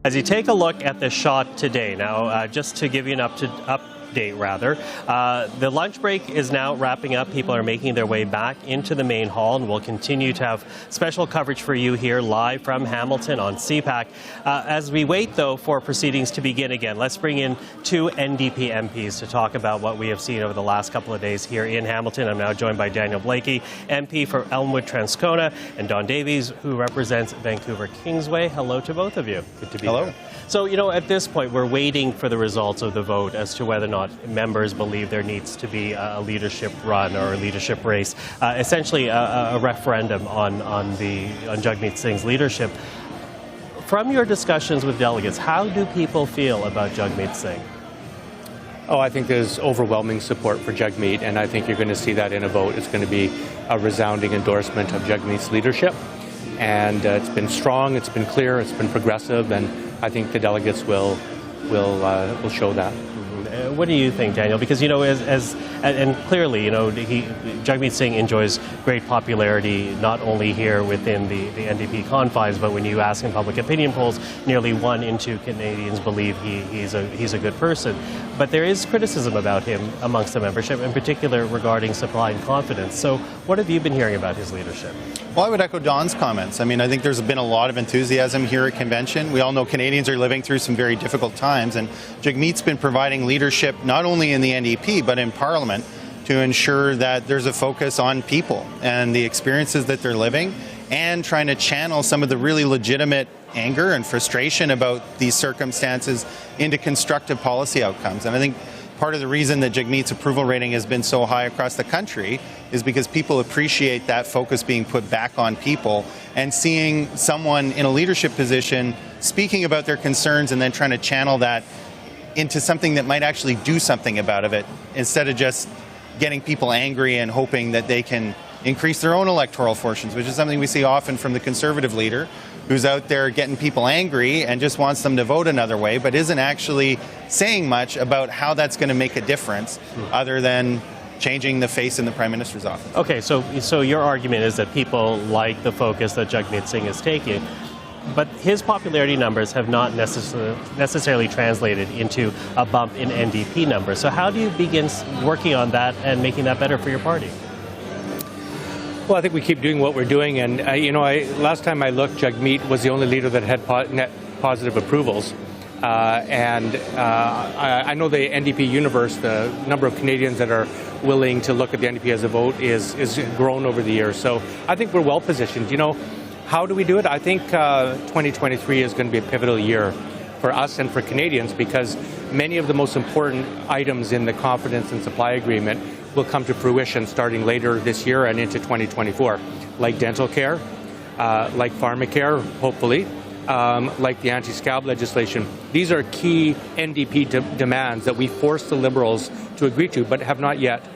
As you take a look at the shot today, now just to give you an update, the lunch break is now wrapping up. People are making their way back into the main hall, and we'll continue to have special coverage for you here live from Hamilton on CPAC. As we wait, though, for proceedings to begin again, let's bring in two NDP MPs to talk about what we have seen over the last couple of days here in Hamilton. I'm now joined by Daniel Blaikie, MP for Elmwood, Transcona, and Don Davies, who represents Vancouver Kingsway. Hello to both of you. Good to be here. So, you know, at this point, we're waiting for the results of the vote as to whether or not members believe there needs to be a leadership run or a leadership race, essentially a referendum on Jagmeet Singh's leadership. From your discussions with delegates, how do people feel about Jagmeet Singh? Oh, I think there's overwhelming support for Jagmeet, and I think you're going to see that in a vote. It's going to be a resounding endorsement of Jagmeet's leadership, and it's been strong, it's been clear, it's been progressive, and I think the delegates will show that. What do you think, Daniel? Because, you know, and clearly, you know, Jagmeet Singh enjoys great popularity not only here within the NDP confines, but when you ask in public opinion polls, nearly 1 in 2 Canadians believe he's a good person. But there is criticism about him amongst the membership, in particular regarding supply and confidence. So what have you been hearing about his leadership? Well, I would echo Don's comments. I mean, I think there's been a lot of enthusiasm here at convention. We all know Canadians are living through some very difficult times, and Jagmeet's been providing leadership not only in the NDP but in Parliament to ensure that there's a focus on people and the experiences that they're living, and trying to channel some of the really legitimate anger and frustration about these circumstances into constructive policy outcomes. And I think part of the reason that Jagmeet's approval rating has been so high across the country is because people appreciate that focus being put back on people, and seeing someone in a leadership position speaking about their concerns and then trying to channel that into something that might actually do something about it, instead of just getting people angry and hoping that they can increase their own electoral fortunes, which is something we see often from the Conservative leader, who's out there getting people angry and just wants them to vote another way, but isn't actually saying much about how that's going to make a difference other than changing the face in the Prime Minister's office. Okay, so your argument is that people like the focus that Jagmeet Singh is taking, but his popularity numbers have not necessarily translated into a bump in NDP numbers. So how do you begin working on that and making that better for your party? Well, I think we keep doing what we're doing, and last time I looked, Jagmeet was the only leader that had net positive approvals. I know the NDP universe, the number of Canadians that are willing to look at the NDP as a vote is grown over the years. So I think we're well positioned. You know, how do we do it? I think 2023 is going to be a pivotal year for us and for Canadians, because many of the most important items in the confidence and supply agreement will come to fruition starting later this year and into 2024, like dental care, like pharmacare, hopefully, like the anti-scab legislation. These are key NDP demands that we forced the Liberals to agree to, but have not yet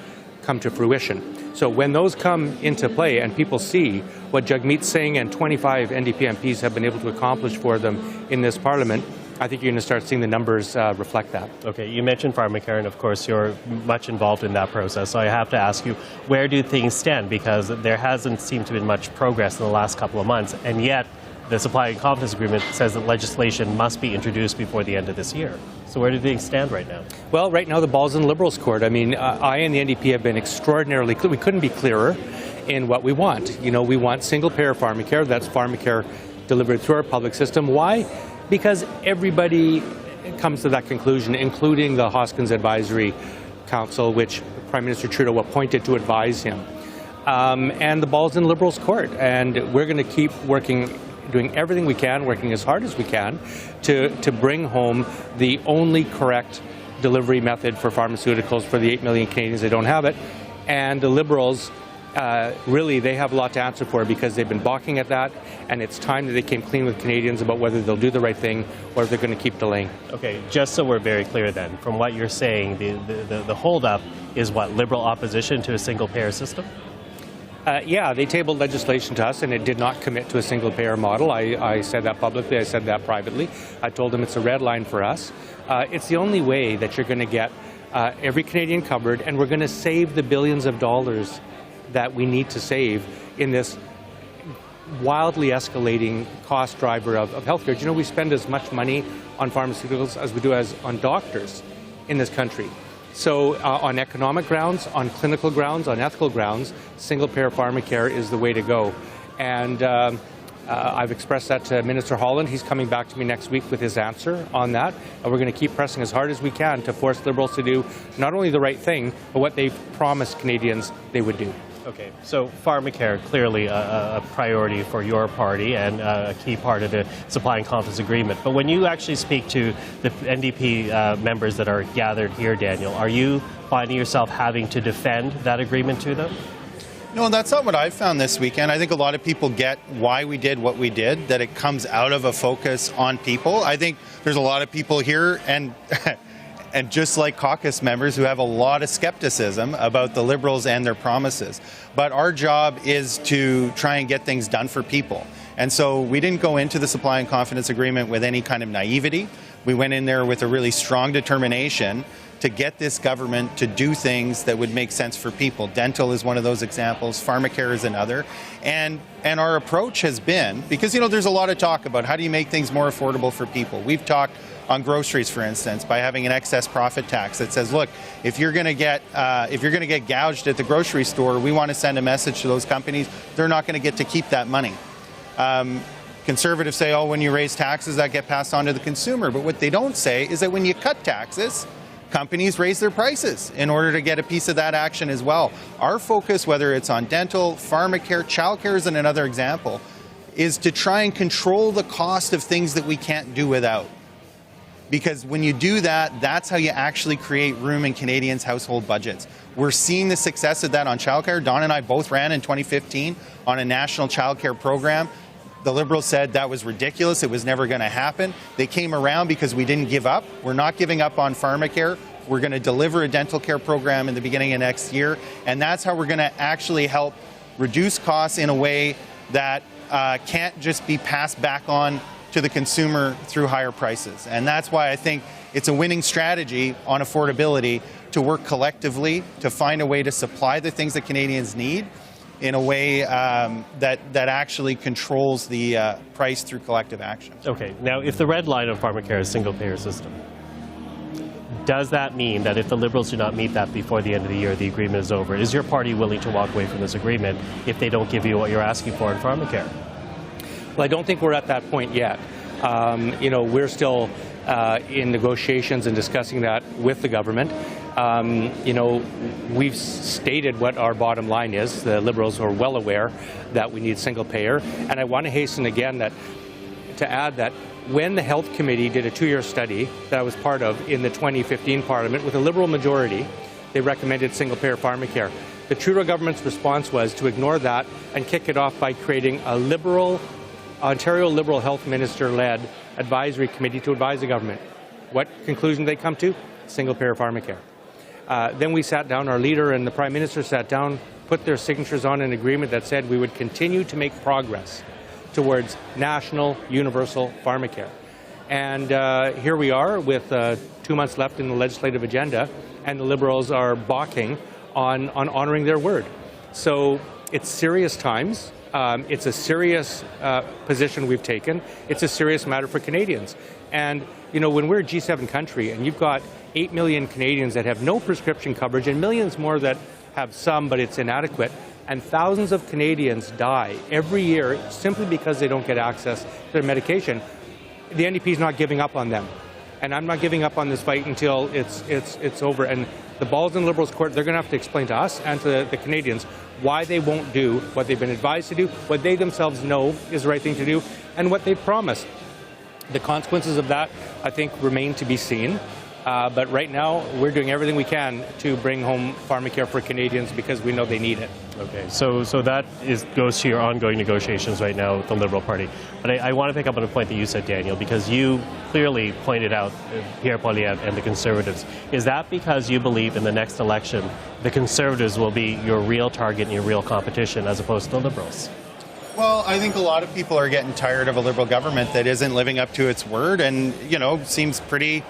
come to fruition. So when those come into play and people see what Jagmeet Singh and 25 NDP MPs have been able to accomplish for them in this Parliament, I think you're going to start seeing the numbers reflect that. Okay, you mentioned pharmacare, and of course you're much involved in that process. So I have to ask you, where do things stand? Because there hasn't seemed to be much progress in the last couple of months, and yet the supply and confidence agreement says that legislation must be introduced before the end of this year. So where do things stand right now? Well, right now the ball's in the Liberals' court. I mean, I and the NDP have been extraordinarily clear. We couldn't be clearer in what we want. You know, we want single-payer pharmacare. That's pharmacare delivered through our public system. Why? Because everybody comes to that conclusion, including the Hoskins Advisory Council, which Prime Minister Trudeau appointed to advise him. And the ball's in the Liberals' court. And we're going to keep working, doing everything we can, working as hard as we can to bring home the only correct delivery method for pharmaceuticals for the 8 million Canadians that don't have it. And the Liberals, really, they have a lot to answer for, because they've been balking at that, and it's time that they came clean with Canadians about whether they'll do the right thing or if they're going to keep delaying. Okay, just so we're very clear then, from what you're saying, the hold-up is what, Liberal opposition to a single-payer system? Yeah, they tabled legislation to us, and it did not commit to a single-payer model. I said that publicly. I said that privately. I told them it's a red line for us. It's the only way that you're going to get every Canadian covered, and we're going to save the billions of dollars that we need to save in this wildly escalating cost driver of healthcare. Do you know we spend as much money on pharmaceuticals as we do on doctors in this country? So on economic grounds, on clinical grounds, on ethical grounds, single-payer pharmacare is the way to go. And I've expressed that to Minister Holland. He's coming back to me next week with his answer on that. And we're going to keep pressing as hard as we can to force Liberals to do not only the right thing, but what they've promised Canadians they would do. Okay, so pharmacare, clearly a priority for your party and a key part of the supply and confidence agreement. But when you actually speak to the NDP members that are gathered here, Daniel, are you finding yourself having to defend that agreement to them? No, that's not what I've found this weekend. I think a lot of people get why we did what we did, that it comes out of a focus on people. I think there's a lot of people here and and just like caucus members who have a lot of skepticism about the Liberals and their promises. But our job is to try and get things done for people. And so we didn't go into the supply and confidence agreement with any kind of naivety. We went in there with a really strong determination to get this government to do things that would make sense for people. Dental is one of those examples. Pharmacare is another. And our approach has been, because, you know, there's a lot of talk about how do you make things more affordable for people. We've talked on groceries, for instance, by having an excess profit tax that says, look, if you're going to get gouged at the grocery store, we want to send a message to those companies. They're not going to get to keep that money. Conservatives say, oh, when you raise taxes, that get passed on to the consumer. But what they don't say is that when you cut taxes, companies raise their prices in order to get a piece of that action as well. Our focus, whether it's on dental, pharmacare, childcare is another example, is to try and control the cost of things that we can't do without. Because when you do that, that's how you actually create room in Canadians' household budgets. We're seeing the success of that on childcare. Don and I both ran in 2015 on a national childcare program. The Liberals said that was ridiculous. It was never going to happen. They came around because we didn't give up. We're not giving up on pharmacare. We're going to deliver a dental care program in the beginning of next year. And that's how we're going to actually help reduce costs in a way that can't just be passed back on to the consumer through higher prices. And that's why I think it's a winning strategy on affordability to work collectively to find a way to supply the things that Canadians need in a way that actually controls the price through collective action. Okay, now if the red line of pharmacare is single-payer system, does that mean that if the Liberals do not meet that before the end of the year, the agreement is over? Is your party willing to walk away from this agreement if they don't give you what you're asking for in pharmacare? Well, I don't think we're at that point yet. You know, we're still in negotiations and discussing that with the government. You know, we've stated what our bottom line is. The Liberals are well aware that we need single payer. And I want to hasten again to add that when the Health Committee did a 2-year study that I was part of in the 2015 Parliament with a Liberal majority, they recommended single payer pharmacare. The Trudeau government's response was to ignore that and kick it off by creating a Ontario Liberal Health Minister-led advisory committee to advise the government. What conclusion did they come to? Single-payer pharmacare. Then we sat down, our leader and the Prime Minister sat down, put their signatures on an agreement that said we would continue to make progress towards national universal pharmacare. And here we are with 2 months left in the legislative agenda, and the Liberals are balking on honoring their word. So it's serious times. It's a serious position we've taken. It's a serious matter for Canadians. And, you know, when we're a G7 country and you've got 8 million Canadians that have no prescription coverage and millions more that have some, but it's inadequate, and thousands of Canadians die every year simply because they don't get access to their medication, the NDP is not giving up on them. And I'm not giving up on this fight until it's over. And the ball's in the Liberals' court. They're going to have to explain to us and to the Canadians why they won't do what they've been advised to do, what they themselves know is the right thing to do, and what they've promised. The consequences of that, I think, remain to be seen. But right now, we're doing everything we can to bring home pharmacare for Canadians because we know they need it. Okay, so that goes to your ongoing negotiations right now with the Liberal Party. But I want to pick up on a point that you said, Daniel, because you clearly pointed out Pierre Poilievre and the Conservatives. Is that because you believe in the next election the Conservatives will be your real target and your real competition as opposed to the Liberals? Well, I think a lot of people are getting tired of a Liberal government that isn't living up to its word and, you know, seems pretty...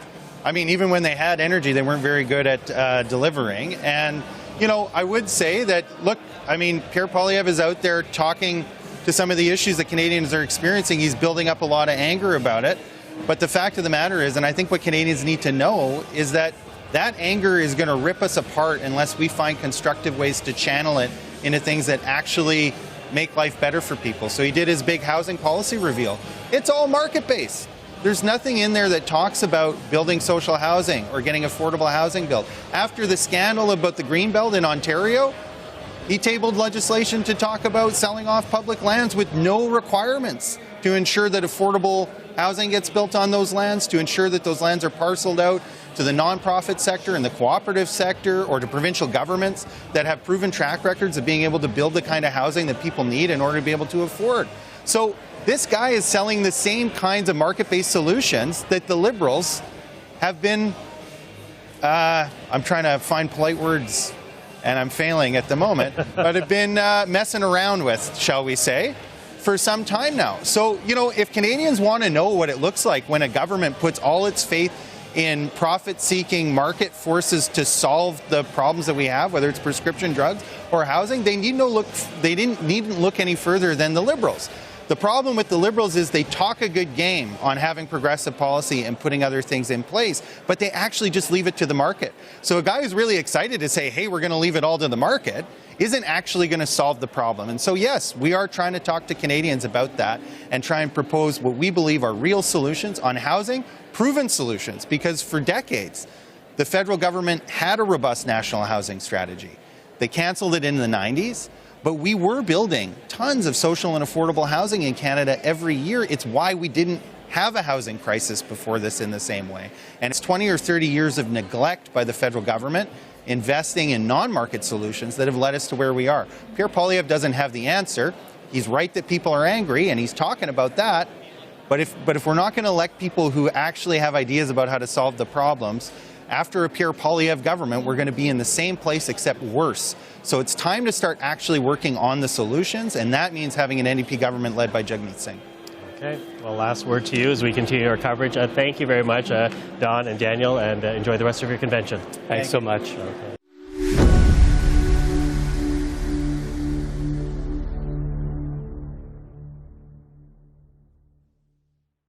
I mean, even when they had energy, they weren't very good at delivering. And, you know, I would say that, look, I mean, Pierre Poilievre is out there talking to some of the issues that Canadians are experiencing. He's building up a lot of anger about it. But the fact of the matter is, and I think what Canadians need to know, is that that anger is going to rip us apart unless we find constructive ways to channel it into things that actually make life better for people. So he did his big housing policy reveal. It's all market-based. There's nothing in there that talks about building social housing or getting affordable housing built. After the scandal about the Greenbelt in Ontario, he tabled legislation to talk about selling off public lands with no requirements to ensure that affordable housing gets built on those lands, to ensure that those lands are parceled out to the nonprofit sector and the cooperative sector, or to provincial governments that have proven track records of being able to build the kind of housing that people need in order to be able to afford. So this guy is selling the same kinds of market-based solutions that the Liberals have been, I'm trying to find polite words and I'm failing at the moment, but have been messing around with, shall we say, for some time now. So, you know, if Canadians want to know what it looks like when a government puts all its faith in profit-seeking market forces to solve the problems that we have, whether it's prescription drugs or housing, they needn't look any further than the Liberals. The problem with the Liberals is they talk a good game on having progressive policy and putting other things in place, but they actually just leave it to the market. So a guy who's really excited to say, hey, we're going to leave it all to the market, isn't actually going to solve the problem. And so, yes, we are trying to talk to Canadians about that and try and propose what we believe are real solutions on housing, proven solutions, because for decades, the federal government had a robust national housing strategy. They canceled it in the 90s. But we were building tons of social and affordable housing in Canada every year. It's why we didn't have a housing crisis before this in the same way. And it's 20 or 30 years of neglect by the federal government investing in non-market solutions that have led us to where we are. Pierre Poilievre doesn't have the answer. He's right that people are angry, and he's talking about that. But if we're not going to elect people who actually have ideas about how to solve the problems, after a Pierre Poilievre government, we're going to be in the same place except worse. So it's time to start actually working on the solutions, and that means having an NDP government led by Jagmeet Singh. Okay. Well, last word to you as we continue our coverage. Thank you very much, Don and Daniel, and enjoy the rest of your convention. Thanks so much. Okay.